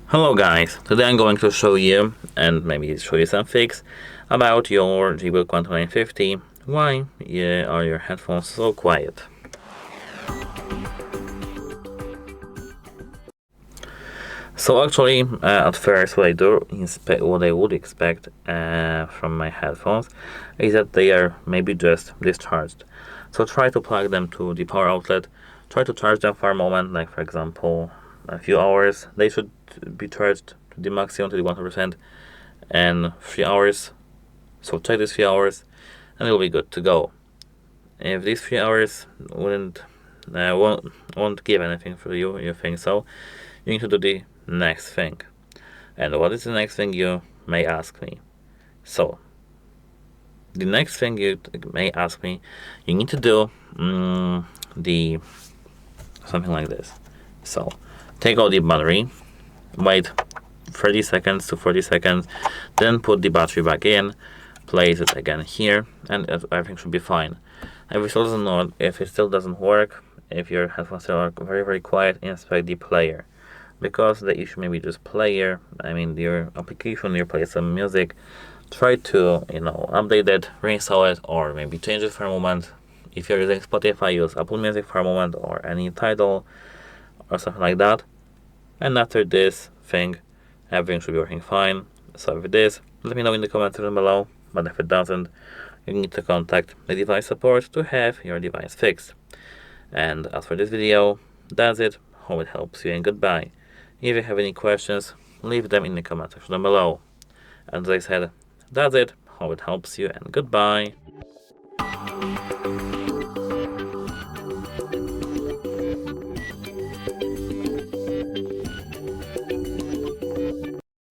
Hello guys, today I'm going to show you, and maybe show you some fix about your JBL Quantum 950. Why are your headphones so quiet? So actually, at first what I would expect from my headphones is that they are maybe just discharged. So try to plug them to the power outlet, try to charge them for a moment, like for example a few hours. They should be charged to the maximum, to the 100%, and 3 hours. So check these 3 hours and it'll be good to go. If these 3 hours won't give anything for you think so, you need to do the next thing. And what is the next thing, you may ask me? So the next thing you may ask me, you need to do something like this. So take out the battery, wait 30 seconds to 40 seconds, then put the battery back in, place it again here, and everything should be fine. If it still doesn't work, if your headphones still are very quiet, inspect the player, because the issue may be just player. I mean your application, you play some music, try to update it, reinstall it, or maybe change it for a moment. If you're using Spotify, use Apple Music for a moment, or any Tidal or something like that. And after this thing, everything should be working fine. So if it is, let me know in the comments section below. But if it doesn't, you need to contact the device support to have your device fixed. And as for this video, that's it. Hope it helps you, and goodbye. If you have any questions, leave them in the comment section below. And as I said, that's it. Hope it helps you, and goodbye.